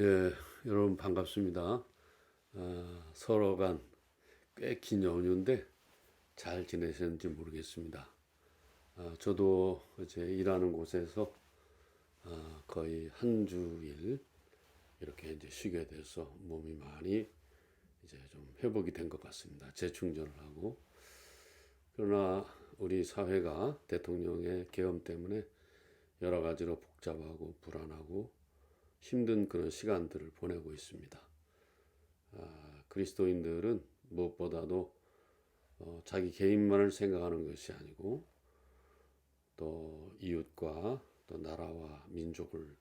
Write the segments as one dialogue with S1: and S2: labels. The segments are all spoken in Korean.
S1: 예, 여러분 반갑습니다. 서로 간 꽤 긴 연휴인데 잘 지내셨는지 모르겠습니다. 저도 이제 일하는 곳에서 거의 한 주일 이렇게 이제 쉬게 돼서 몸이 많이 이제 좀 회복이 된 것 같습니다. 재충전을 하고. 그러나 우리 사회가 대통령의 계엄 때문에 여러 가지로 복잡하고 불안하고 힘든 그런 시간들을 보내고 있습니다. 그리스도인들은 무엇보다도 자기 개인만을 생각하는 것이 아니고 또 이웃과 또 나라와 민족을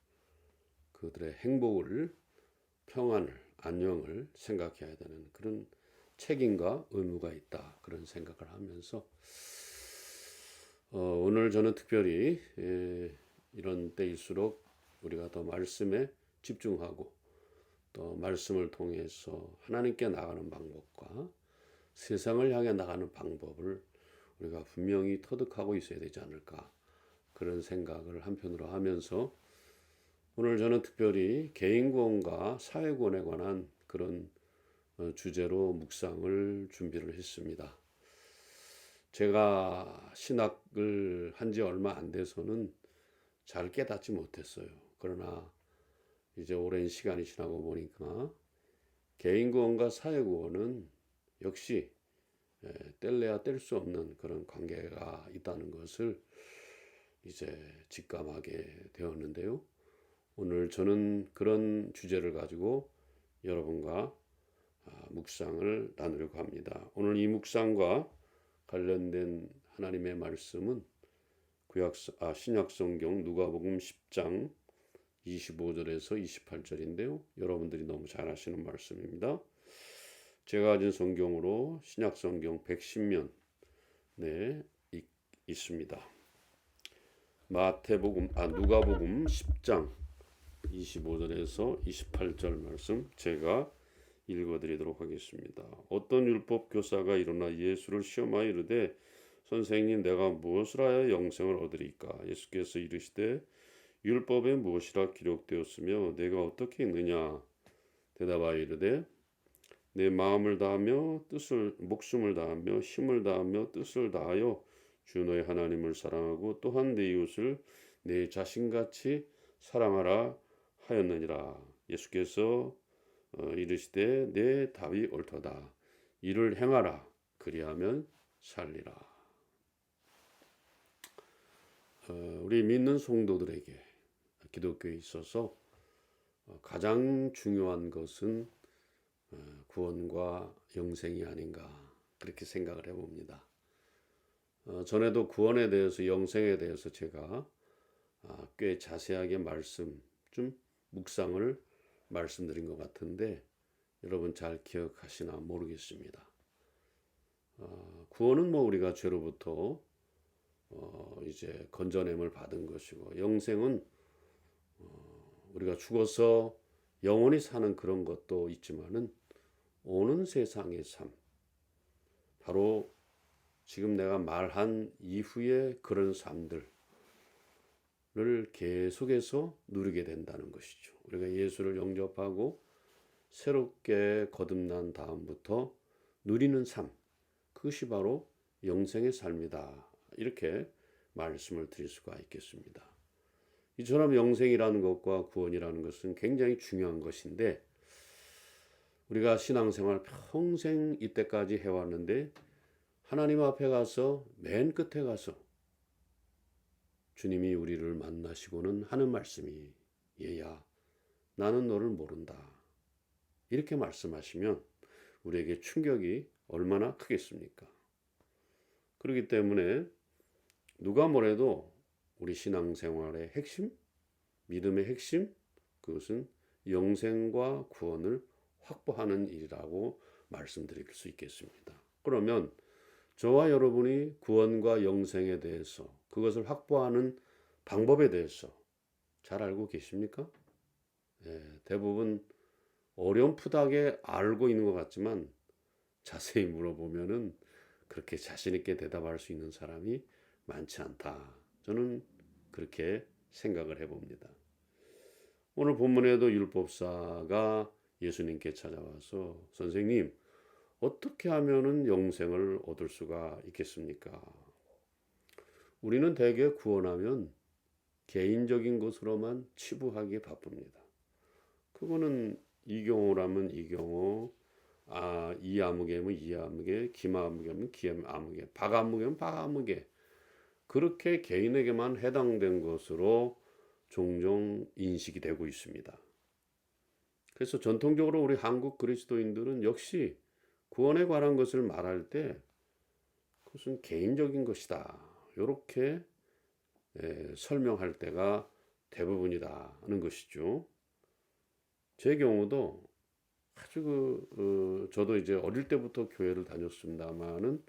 S1: 그들의 행복을 평안을 안녕을 생각해야 되는 그런 책임과 의무가 있다 그런 생각을 하면서 오늘 저는 특별히 이런 때일수록 우리가 더 말씀에 집중하고 또 말씀을 통해서 하나님께 나가는 방법과 세상을 향해 나가는 방법을 우리가 분명히 터득하고 있어야 되지 않을까 그런 생각을 한편으로 하면서 오늘 저는 특별히 개인구원과 사회구원에 관한 그런 주제로 묵상을 준비를 했습니다. 제가 신학을 한 지 얼마 안 돼서는 잘 깨닫지 못했어요. 그러나 이제 오랜 시간이 지나고 보니까 개인구원과 사회구원은 역시 뗄래야 뗄 수 없는 그런 관계가 있다는 것을 이제 직감하게 되었는데요. 오늘 저는 그런 주제를 가지고 여러분과 묵상을 나누려고 합니다. 오늘 이 묵상과 관련된 하나님의 말씀은 신약성경 누가복음 10장 25절에서 28절인데요. 여러분들이 너무 잘 아시는 말씀입니다. 제가 가진 성경으로 신약성경 110면 있습니다. 누가복음 10장 25절에서 28절 말씀 제가 읽어드리도록 하겠습니다. 어떤 율법 교사가 일어나 예수를 시험하여 이르되 선생님 내가 무엇을 하여 영생을 얻으리까? 예수께서 이르시되 율법에 무엇이라 기록되었으며 내가 어떻게 읽느냐? 대답하여 이르되 내 마음을 다하며 목숨을 다하며 힘을 다하며 뜻을 다하여 주 너의 하나님을 사랑하고 또한 내 이웃을 내 자신같이 사랑하라 하였느니라. 예수께서 이르시되 내 답이 옳도다. 이를 행하라. 그리하면 살리라. 우리 믿는 성도들에게 기독교에 있어서 가장 중요한 것은 구원과 영생이 아닌가 그렇게 생각을 해봅니다. 전에도 구원에 대해서 영생에 대해서 제가 꽤 자세하게 묵상을 말씀드린 것 같은데 여러분 잘 기억하시나 모르겠습니다. 구원은 우리가 죄로부터 이제 건져냄을 받은 것이고 영생은 우리가 죽어서 영원히 사는 그런 것도 있지만은 오는 세상의 삶 바로 지금 내가 말한 이후의 그런 삶들을 계속해서 누리게 된다는 것이죠. 우리가 예수를 영접하고 새롭게 거듭난 다음부터 누리는 삶 그것이 바로 영생의 삶이다. 이렇게 말씀을 드릴 수가 있겠습니다. 이처럼 영생이라는 것과 구원이라는 것은 굉장히 중요한 것인데 우리가 신앙생활 평생 이때까지 해왔는데 하나님 앞에 가서 맨 끝에 가서 주님이 우리를 만나시고는 하는 말씀이 얘야 나는 너를 모른다. 이렇게 말씀하시면 우리에게 충격이 얼마나 크겠습니까? 그렇기 때문에 누가 뭐래도 우리 신앙생활의 핵심, 믿음의 핵심, 그것은 영생과 구원을 확보하는 일이라고 말씀드릴 수 있겠습니다. 그러면 저와 여러분이 구원과 영생에 대해서 그것을 확보하는 방법에 대해서 잘 알고 계십니까? 대부분 어렴풋하게 알고 있는 것 같지만 자세히 물어보면은 그렇게 자신 있게 대답할 수 있는 사람이 많지 않다. 저는 그렇게 생각을 해봅니다. 오늘 본문에도 율법사가 예수님께 찾아와서 선생님, 어떻게 하면은 영생을 얻을 수가 있겠습니까? 우리는 대개 구원하면 개인적인 것으로만 치부하기에 바쁩니다. 그거는 이 경우라면 이 경우, 이 아무개면 이 아무개, 김아무개면 김아무개, 박아무개면 박아무개, 그렇게 개인에게만 해당된 것으로 종종 인식이 되고 있습니다. 그래서 전통적으로 우리 한국 그리스도인들은 역시 구원에 관한 것을 말할 때 그것은 개인적인 것이다, 이렇게 설명할 때가 대부분이라는 것이죠. 제 경우도 아주 저도 이제 어릴 때부터 교회를 다녔습니다만은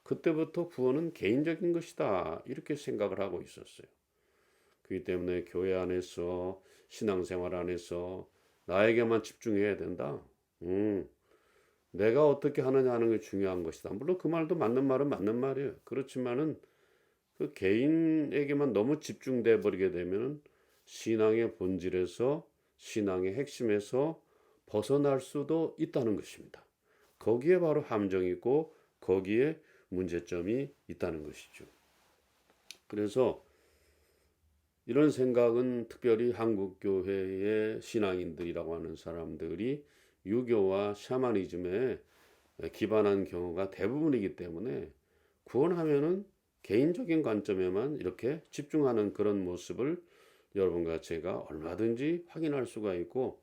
S1: 그때부터 구원은 개인적인 것이다, 이렇게 생각을 하고 있었어요. 그렇기 때문에 교회 안에서, 신앙생활 안에서 나에게만 집중해야 된다. 내가 어떻게 하느냐 하는 게 중요한 것이다. 물론 그 말도 맞는 말은 맞는 말이에요. 그렇지만은 그 개인에게만 너무 집중돼 버리게 되면 신앙의 본질에서, 신앙의 핵심에서 벗어날 수도 있다는 것입니다. 거기에 바로 함정이 있고 거기에 문제점이 있다는 것이죠. 그래서 이런 생각은 특별히 한국교회의 신앙인들이라고 하는 사람들이 유교와 샤머니즘에 기반한 경우가 대부분이기 때문에 구원하면은 개인적인 관점에만 이렇게 집중하는 그런 모습을 여러분과 제가 얼마든지 확인할 수가 있고,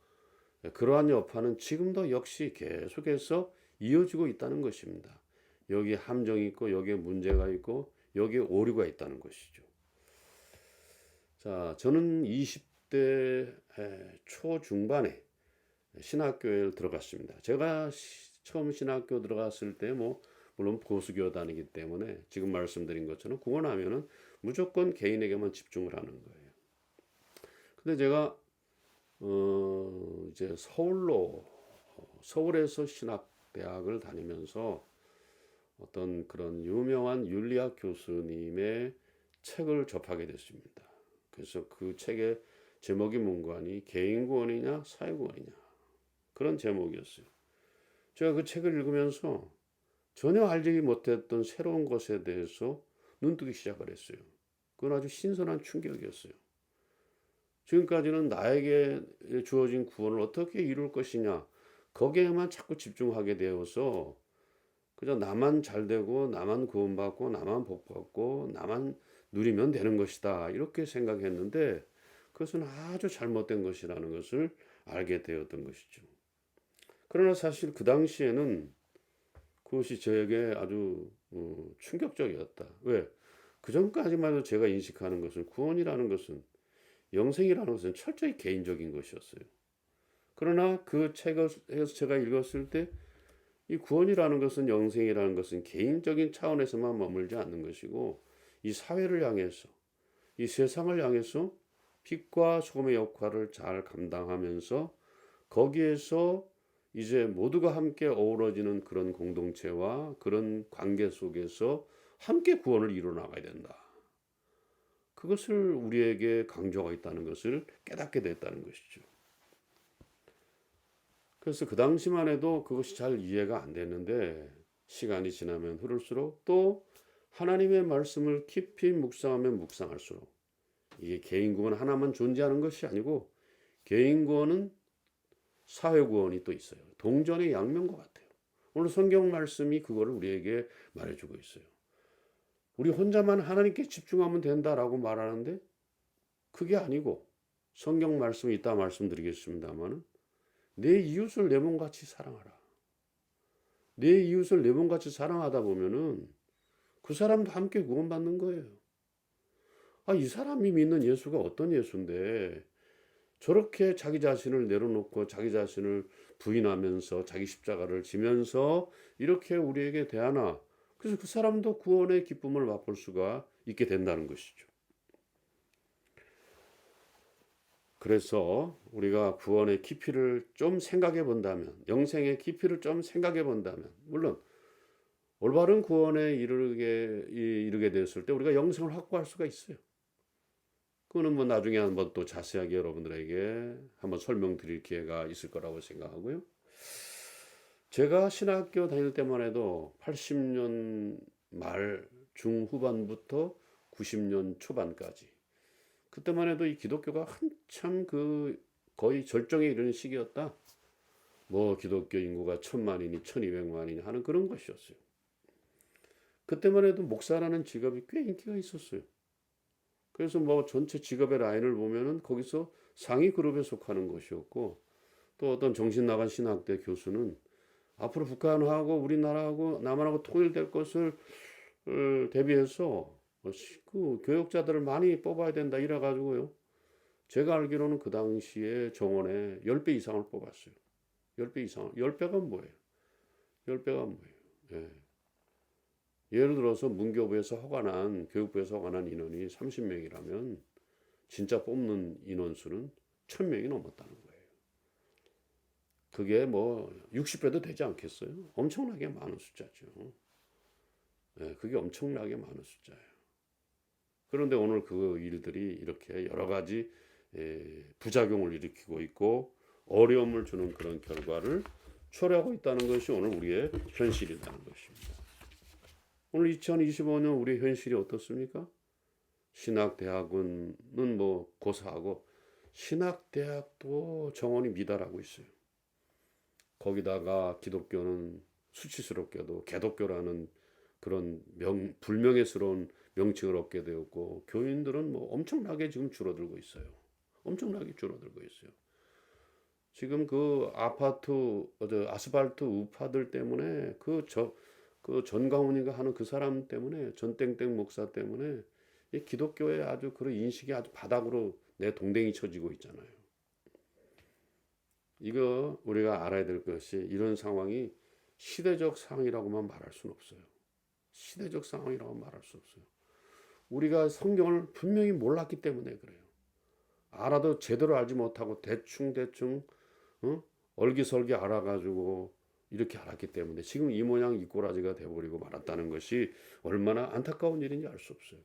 S1: 그러한 여파는 지금도 역시 계속해서 이어지고 있다는 것입니다. 여기에 함정이 있고 여기에 문제가 있고 여기에 오류가 있다는 것이죠. 자, 저는 20대 초중반에 신학교에 들어갔습니다. 제가 처음 신학교 들어갔을 때 물론 보수교 다니기 때문에 지금 말씀드린 것처럼 구원하면은 무조건 개인에게만 집중을 하는 거예요. 근데 제가 이제 서울에서 신학대학을 다니면서 어떤 그런 유명한 윤리학 교수님의 책을 접하게 됐습니다. 그래서 그 책의 제목이 뭔가니 개인구원이냐 사회구원이냐, 그런 제목이었어요. 제가 그 책을 읽으면서 전혀 알지 못했던 새로운 것에 대해서 눈뜨기 시작을 했어요. 그건 아주 신선한 충격이었어요. 지금까지는 나에게 주어진 구원을 어떻게 이룰 것이냐, 거기에만 자꾸 집중하게 되어서 그저 나만 잘되고 나만 구원받고 나만 복받고 나만 누리면 되는 것이다, 이렇게 생각했는데 그것은 아주 잘못된 것이라는 것을 알게 되었던 것이죠. 그러나 사실 그 당시에는 그것이 저에게 아주 충격적이었다. 왜? 그 전까지만 해도 제가 인식하는 것은 구원이라는 것은, 영생이라는 것은 철저히 개인적인 것이었어요. 그러나 그 책에서 제가 읽었을 때 이 구원이라는 것은, 영생이라는 것은 개인적인 차원에서만 머물지 않는 것이고 이 사회를 향해서, 이 세상을 향해서 빛과 소금의 역할을 잘 감당하면서 거기에서 이제 모두가 함께 어우러지는 그런 공동체와 그런 관계 속에서 함께 구원을 이루어 나가야 된다. 그것을 우리에게 강조하고 있다는 것을 깨닫게 됐다는 것이죠. 그래서 그 당시만 해도 그것이 잘 이해가 안 됐는데 시간이 지나면 흐를수록 또 하나님의 말씀을 깊이 묵상하면 묵상할수록 이게 개인 구원 하나만 존재하는 것이 아니고 개인 구원은 사회 구원이 또 있어요. 동전의 양면과 같아요. 오늘 성경 말씀이 그거를 우리에게 말해주고 있어요. 우리 혼자만 하나님께 집중하면 된다라고 말하는데 그게 아니고, 성경 말씀이 있다 말씀드리겠습니다만은 내 이웃을 내 몸같이 사랑하라. 내 이웃을 내 몸같이 사랑하다 보면은 그 사람도 함께 구원받는 거예요. 이 사람이 믿는 예수가 어떤 예수인데 저렇게 자기 자신을 내려놓고 자기 자신을 부인하면서 자기 십자가를 지면서 이렇게 우리에게 대하나. 그래서 그 사람도 구원의 기쁨을 맛볼 수가 있게 된다는 것이죠. 그래서 우리가 구원의 깊이를 좀 생각해 본다면, 영생의 깊이를 좀 생각해 본다면, 물론 올바른 구원에 이르게 됐을 때 우리가 영생을 확보할 수가 있어요. 그거는 뭐 나중에 한번 또 자세하게 여러분들에게 한번 설명드릴 기회가 있을 거라고 생각하고요. 제가 신학교 다닐 때만 해도 80년 말 중후반부터 90년 초반까지 그때만 해도 이 기독교가 한참 그 거의 절정에 이르는 시기였다. 뭐 기독교 인구가 1000만이니 1200만이니 하는 그런 것이었어요. 그때만 해도 목사라는 직업이 꽤 인기가 있었어요. 그래서 뭐 전체 직업의 라인을 보면은 거기서 상위 그룹에 속하는 것이었고, 또 어떤 정신 나간 신학대 교수는 앞으로 북한하고 우리나라하고 남한하고 통일될 것을 대비해서 그 교역자들을 많이 뽑아야 된다 이래 가지고요. 제가 알기로는 그 당시에 정원에 10배 이상을 뽑았어요. 10배 이상. 10배가 뭐예요? 10배가 뭐예요? 예. 예를 들어서 문교부에서 허가난 교육부에서 허가난 인원이 30명이라면 진짜 뽑는 인원수는 1000명이 넘었다는 거예요. 그게 뭐 60배도 되지 않겠어요? 엄청나게 많은 숫자죠. 예, 그게 엄청나게 많은 숫자예요. 그런데 오늘 그 일들이 이렇게 여러 가지 부작용을 일으키고 있고 어려움을 주는 그런 결과를 초래하고 있다는 것이 오늘 우리의 현실이라는 것입니다. 오늘 2025년 우리의 현실이 어떻습니까? 신학대학은 뭐 고사하고 신학대학도 정원이 미달하고 있어요. 거기다가 기독교는 수치스럽게도 개독교라는 그런 불명예스러운 명칭을 얻게 되었고 교인들은 뭐 엄청나게 지금 줄어들고 있어요. 엄청나게 줄어들고 있어요. 지금 그 아스팔트 우파들 때문에 그 전광훈이가 하는 그 사람 때문에 전땡땡 목사 때문에 이 기독교의 아주 그런 인식이 아주 바닥으로 내 동댕이 쳐지고 있잖아요. 이거 우리가 알아야 될 것이 이런 상황이 시대적 상황이라고만 말할 수는 없어요. 시대적 상황이라고 말할 수 없어요. 우리가 성경을 분명히 몰랐기 때문에 그래요. 알아도 제대로 알지 못하고 대충 얼기설기 알아가지고 이렇게 알았기 때문에 지금 이 모양 이 꼬라지가 돼버리고 말았다는 것이 얼마나 안타까운 일인지 알 수 없어요.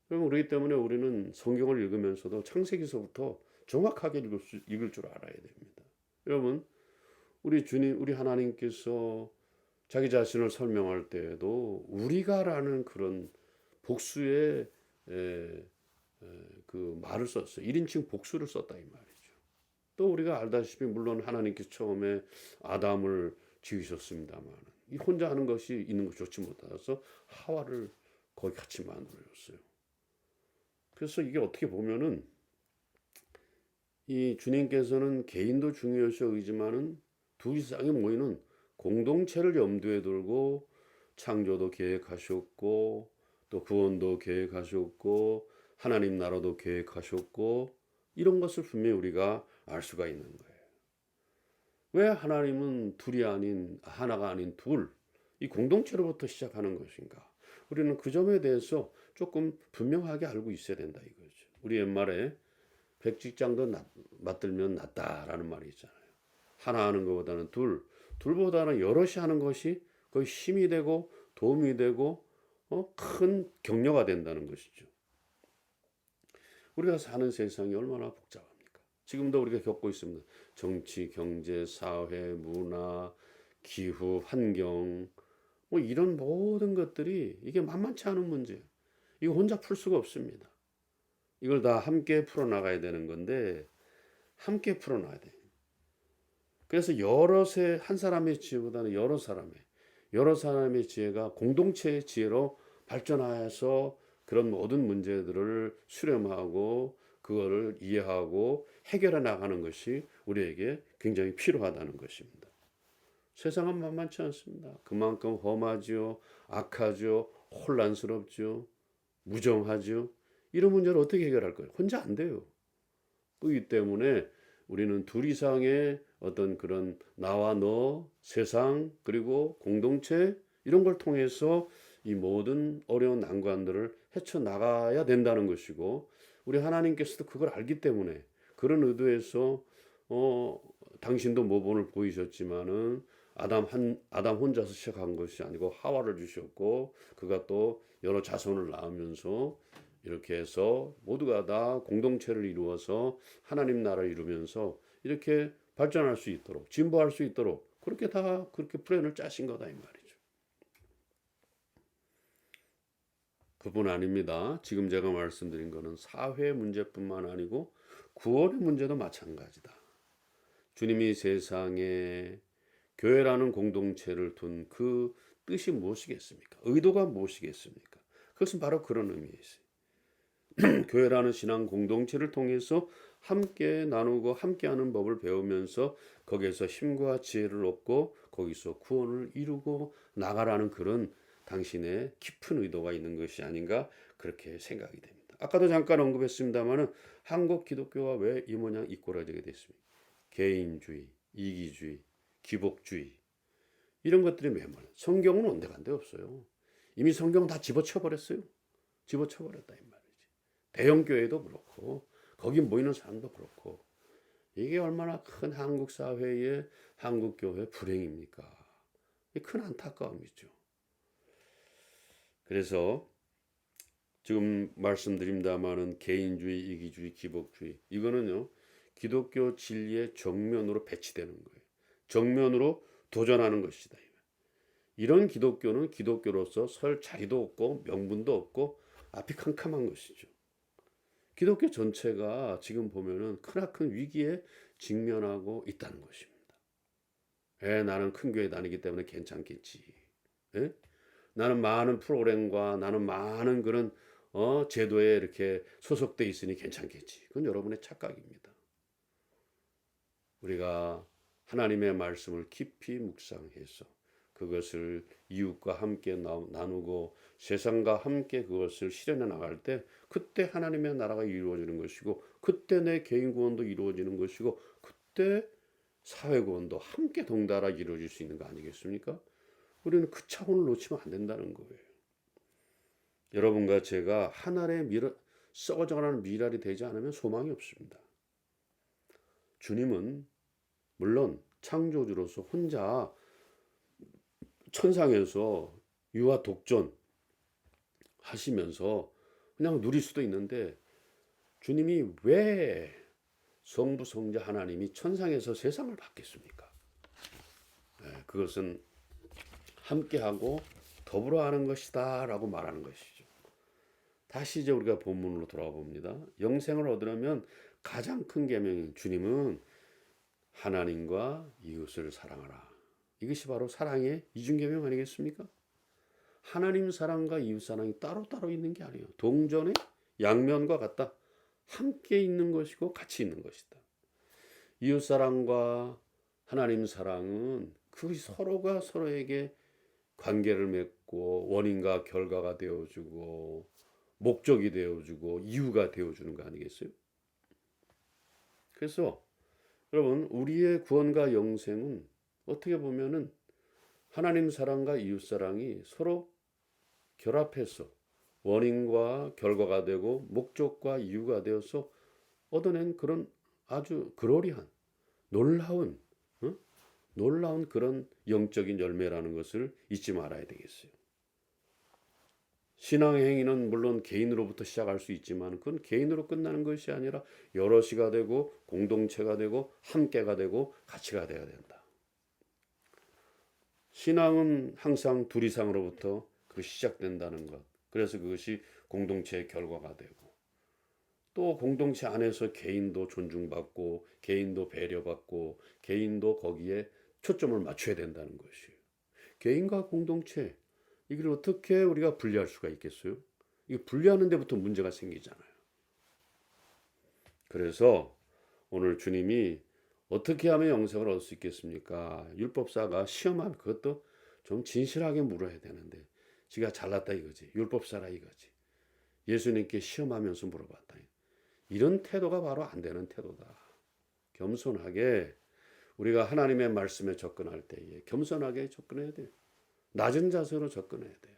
S1: 그렇기 때문에 우리는 성경을 읽으면서도 창세기서부터 정확하게 읽을 줄 알아야 됩니다. 여러분, 우리 주님, 우리 하나님께서 자기 자신을 설명할 때에도 우리가라는 그런 복수의 그 말을 썼어요. 1인칭 복수를 썼다 이 말이죠. 또 우리가 알다시피 물론 하나님께서 처음에 아담을 지으셨습니다만 이 혼자 하는 것이 있는 것이 좋지 못해서 하와를 거기 같이 만들어줬어요. 그래서 이게 어떻게 보면은 이 주님께서는 개인도 중요하시지만은 두 이상이 모이는 공동체를 염두에 두고 창조도 계획하셨고 또 구원도 계획하셨고 하나님 나라도 계획하셨고 이런 것을 분명히 우리가 알 수가 있는 거예요. 왜 하나님은 둘이 아닌 하나가 아닌 둘, 이 공동체로부터 시작하는 것인가? 우리는 그 점에 대해서 조금 분명하게 알고 있어야 된다 이거죠. 우리 옛말에 백직장도 맞들면 낫다라는 말이 있잖아요. 하나 하는 것보다는 둘보다는 여럿이 하는 것이 거의 힘이 되고 도움이 되고 큰 격려가 된다는 것이죠. 우리가 사는 세상이 얼마나 복잡합니까? 지금도 우리가 겪고 있습니다. 정치, 경제, 사회, 문화, 기후, 환경 뭐 이런 모든 것들이 이게 만만치 않은 문제예요. 이거 혼자 풀 수가 없습니다. 이걸 다 함께 풀어나가야 되는 건데 함께 풀어나가야 돼요. 그래서 여럿의 한 사람의 지혜보다는 여러 사람의 지혜가 공동체의 지혜로 발전하여서 그런 모든 문제들을 수렴하고 그거를 이해하고 해결해 나가는 것이 우리에게 굉장히 필요하다는 것입니다. 세상은 만만치 않습니다. 그만큼 험하죠, 악하죠, 혼란스럽죠, 무정하죠. 이런 문제를 어떻게 해결할 거예요? 혼자 안 돼요. 그렇기 때문에 우리는 둘 이상의 어떤 그런 나와 너, 세상, 그리고 공동체 이런 걸 통해서 이 모든 어려운 난관들을 헤쳐나가야 된다는 것이고 우리 하나님께서도 그걸 알기 때문에 그런 의도에서 당신도 모본을 보이셨지만은 아담 혼자서 시작한 것이 아니고 하와를 주셨고 그가 또 여러 자손을 낳으면서 이렇게 해서 모두가 다 공동체를 이루어서 하나님 나라를 이루면서 이렇게 발전할 수 있도록 진보할 수 있도록 그렇게 다 그렇게 플랜을 짜신 거다 이 말이죠. 그뿐 아닙니다. 지금 제가 말씀드린 거는 사회 문제뿐만 아니고 구원의 문제도 마찬가지다. 주님이 세상에 교회라는 공동체를 둔 그 뜻이 무엇이겠습니까? 의도가 무엇이겠습니까? 그것은 바로 그런 의미이세요. 교회라는 신앙 공동체를 통해서 함께 나누고 함께하는 법을 배우면서 거기에서 힘과 지혜를 얻고 거기서 구원을 이루고 나가라는 그런 당신의 깊은 의도가 있는 것이 아닌가 그렇게 생각이 됩니다. 아까도 잠깐 언급했습니다마는 한국 기독교가 왜 이 모양 이꼬라지게 됐습니까? 개인주의, 이기주의, 기복주의 이런 것들이 매몰. 성경은 온데간데 없어요. 이미 성경 다 집어쳐버렸어요. 집어쳐버렸다 이 말이지. 대형 교회도 그렇고 거기 모이는 사람도 그렇고 이게 얼마나 큰 한국 사회의 한국 교회 불행입니까? 큰 안타까움이죠. 그래서 지금 말씀드립니다마는 개인주의, 이기주의, 기복주의 이거는요 기독교 진리의 정면으로 배치되는 거예요. 정면으로 도전하는 것이다. 이런 기독교는 기독교로서 설 자리도 없고 명분도 없고 앞이 캄캄한 것이죠. 기독교 전체가 지금 보면은 크나큰 위기에 직면하고 있다는 것입니다. 나는 큰 교회 다니기 때문에 괜찮겠지. 에? 나는 많은 프로그램과 나는 많은 그런 제도에 이렇게 소속돼 있으니 괜찮겠지. 그건 여러분의 착각입니다. 우리가 하나님의 말씀을 깊이 묵상해서 그것을 이웃과 함께 나누고 세상과 함께 그것을 실현해 나갈 때 그때 하나님의 나라가 이루어지는 것이고 그때 내 개인 구원도 이루어지는 것이고 그때 사회 구원도 함께 동달아 이루어질 수 있는 거 아니겠습니까? 우리는 그 차원을 놓치면 안 된다는 거예요. 여러분과 제가 하늘의 썩어져가는 미랄이 되지 않으면 소망이 없습니다. 주님은 물론 창조주로서 혼자 천상에서 유아 독존 하시면서 그냥 누릴 수도 있는데 주님이 왜 성부 성자 하나님이 천상에서 세상을 받겠습니까? 그것은 함께하고 더불어 하는 것이다 라고 말하는 것이죠. 다시 이제 우리가 본문으로 돌아와 봅니다. 영생을 얻으려면 가장 큰 계명인 주님은 하나님과 이웃을 사랑하라. 이것이 바로 사랑의 이중계명 아니겠습니까? 하나님 사랑과 이웃 사랑이 따로따로 있는 게 아니에요. 동전의 양면과 같다. 함께 있는 것이고 같이 있는 것이다. 이웃 사랑과 하나님 사랑은 그 서로가 서로에게 관계를 맺고 원인과 결과가 되어주고 목적이 되어주고 이유가 되어주는 거 아니겠어요? 그래서 여러분 우리의 구원과 영생은 어떻게 보면은 하나님 사랑과 이웃 사랑이 서로 결합해서 원인과 결과가 되고 목적과 이유가 되어서 얻어낸 그런 아주 그로리한 놀라운 놀라운 그런 영적인 열매라는 것을 잊지 말아야 되겠어요. 신앙의 행위는 물론 개인으로부터 시작할 수 있지만 그건 개인으로 끝나는 것이 아니라 여럿이가 되고 공동체가 되고 함께가 되고 가치가 되어야 된다. 신앙은 항상 둘 이상으로부터 시작된다는 것. 그래서 그것이 공동체의 결과가 되고 또 공동체 안에서 개인도 존중받고 개인도 배려받고 개인도 거기에 초점을 맞춰야 된다는 것이에요. 개인과 공동체 이걸 어떻게 우리가 분리할 수가 있겠어요? 이게 분리하는 데부터 문제가 생기잖아요. 그래서 오늘 주님이 어떻게 하면 영생을 얻을 수 있겠습니까? 율법사가 시험하면 그것도 좀 진실하게 물어야 되는데 지가 잘났다 이거지. 율법사라 이거지. 예수님께 시험하면서 물어봤다. 이런 태도가 바로 안 되는 태도다. 겸손하게 우리가 하나님의 말씀에 접근할 때에 겸손하게 접근해야 돼요. 낮은 자세로 접근해야 돼요.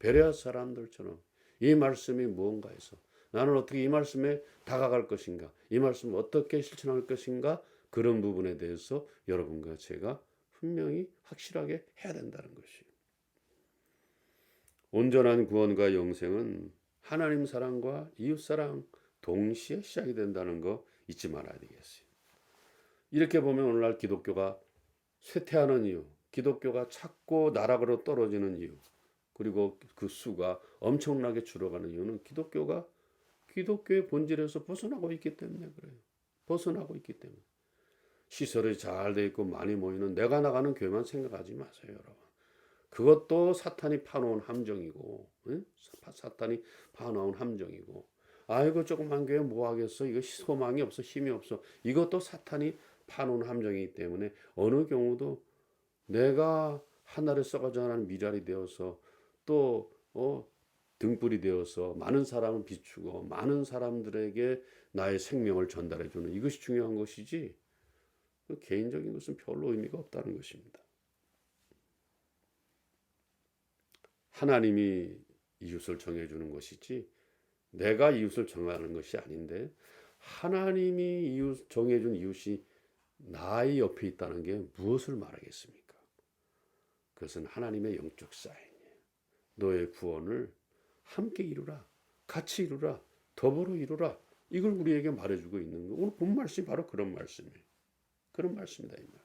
S1: 베레아 사람들처럼 이 말씀이 무언가 해서 나는 어떻게 이 말씀에 다가갈 것인가, 이 말씀을 어떻게 실천할 것인가, 그런 부분에 대해서 여러분과 제가 분명히 확실하게 해야 된다는 것이에요. 온전한 구원과 영생은 하나님 사랑과 이웃 사랑 동시에 시작이 된다는 거 잊지 말아야 되겠어요. 이렇게 보면 오늘날 기독교가 쇠퇴하는 이유, 기독교가 자꾸 나락으로 떨어지는 이유, 그리고 그 수가 엄청나게 줄어가는 이유는 기독교의 본질에서 벗어나고 있기 때문에 그래요. 벗어나고 있기 때문에. 시설이 잘 돼 있고 많이 모이는 내가 나가는 교회만 생각하지 마세요, 여러분. 그것도 사탄이 파놓은 함정이고, 응? 사탄이 파놓은 함정이고, 아이고 조그만 교회 뭐 하겠어? 이거 소망이 없어, 힘이 없어. 이것도 사탄이 파놓은 함정이기 때문에 어느 경우도 내가 하나를 썩어져 가는 미랄이 되어서 또 등불이 되어서 많은 사람을 비추고 많은 사람들에게 나의 생명을 전달해 주는 이것이 중요한 것이지, 그 개인적인 것은 별로 의미가 없다는 것입니다. 하나님이 이웃을 정해주는 것이지 내가 이웃을 정하는 것이 아닌데, 하나님이 이웃 정해준 이웃이 나의 옆에 있다는 게 무엇을 말하겠습니까? 그것은 하나님의 영적 사인이에요. 너의 구원을 함께 이루라, 같이 이루라, 더불어 이루라. 이걸 우리에게 말해주고 있는 거. 오늘 본 말씀이 바로 그런 말씀이에요. 그런 말씀이다 이 말.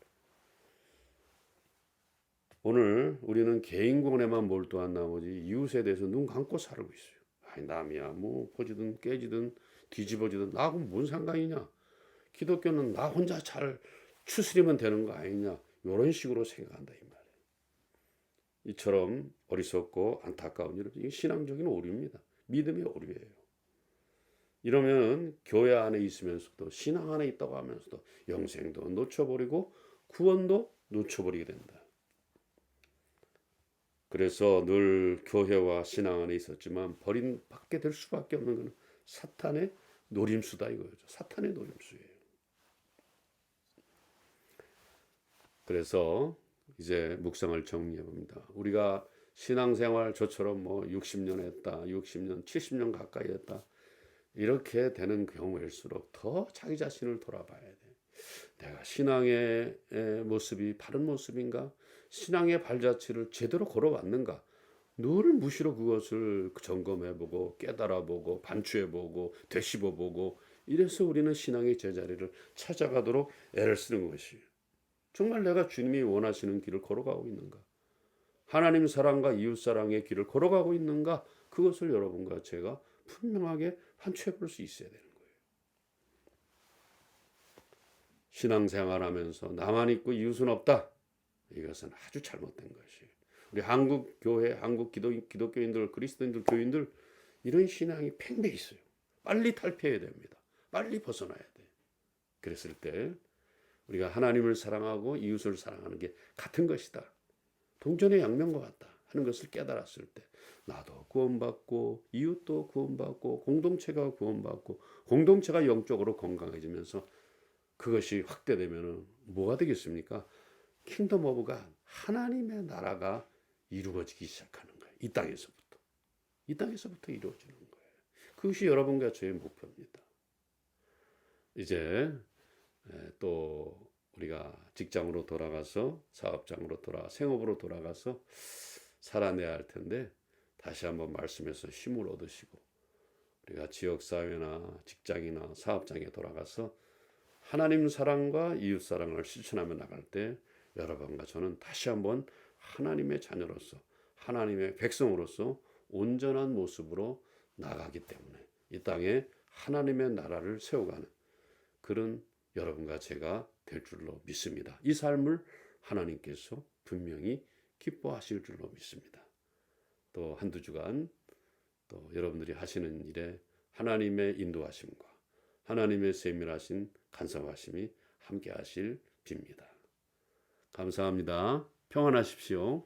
S1: 오늘 우리는 개인 구원에만 몰두한 나머지 이웃에 대해서 눈 감고 살고 있어요. 아니 남이야 뭐 퍼지든 깨지든 뒤집어지든 나하고 뭔 상관이냐. 기독교는 나 혼자 잘 추스리면 되는 거 아니냐. 이런 식으로 생각한다 이 말이에요. 이처럼 어리석고 안타까운 일, 이게 신앙적인 오류입니다. 믿음의 오류예요. 이러면 교회 안에 있으면서도 신앙 안에 있다고 하면서도 영생도 놓쳐버리고 구원도 놓쳐버리게 된다. 그래서 늘 교회와 신앙 안에 있었지만 버림받게 될 수밖에 없는 것은 사탄의 노림수다 이거죠. 사탄의 노림수예요. 그래서 이제 묵상을 정리해 봅니다. 우리가 신앙생활 저처럼 뭐 60년 했다, 60년, 70년 가까이 했다, 이렇게 되는 경우일수록 더 자기 자신을 돌아봐야 돼. 내가 신앙의 모습이 바른 모습인가? 신앙의 발자취를 제대로 걸어왔는가? 늘 무시로 그것을 점검해보고 깨달아보고 반추해보고 되씹어보고, 이래서 우리는 신앙의 제자리를 찾아가도록 애를 쓰는 것이에요. 정말 내가 주님이 원하시는 길을 걸어가고 있는가? 하나님 사랑과 이웃 사랑의 길을 걸어가고 있는가? 그것을 여러분과 제가 분명하게 판취해 볼 수 있어야 되는 거예요. 신앙생활하면서 나만 있고 이웃은 없다. 이것은 아주 잘못된 것이에요. 우리 한국 교회, 한국 기독교인들, 그리스도인들, 교인들 이런 신앙이 팽배해 있어요. 빨리 탈피해야 됩니다. 빨리 벗어나야 돼. 그랬을 때 우리가 하나님을 사랑하고 이웃을 사랑하는 게 같은 것이다, 동전의 양면과 같다 하는 것을 깨달았을 때 나도 구원받고 이웃도 구원받고 공동체가 구원받고 공동체가 영적으로 건강해지면서 그것이 확대되면 뭐가 되겠습니까? 킹덤 오브 갓, 하나님의 나라가 이루어지기 시작하는 거예요. 이 땅에서부터 이루어지는 거예요. 그것이 여러분과 저의 목표입니다. 이제 또 우리가 직장으로 돌아가서 사업장으로 생업으로 돌아가서 살아내야 할 텐데, 다시 한번 말씀해서 힘을 얻으시고 우리가 지역사회나 직장이나 사업장에 돌아가서 하나님 사랑과 이웃 사랑을 실천하며 나갈 때 여러분과 저는 다시 한번 하나님의 자녀로서 하나님의 백성으로서 온전한 모습으로 나가기 때문에 이 땅에 하나님의 나라를 세워가는 그런 여러분과 제가 될 줄로 믿습니다. 이 삶을 하나님께서 분명히 기뻐하실 줄로 믿습니다. 또 한두 주간 또 여러분들이 하시는 일에 하나님의 인도하심과 하나님의 세밀하신 간섭하심이 함께 하실 빕니다. 감사합니다. 평안하십시오.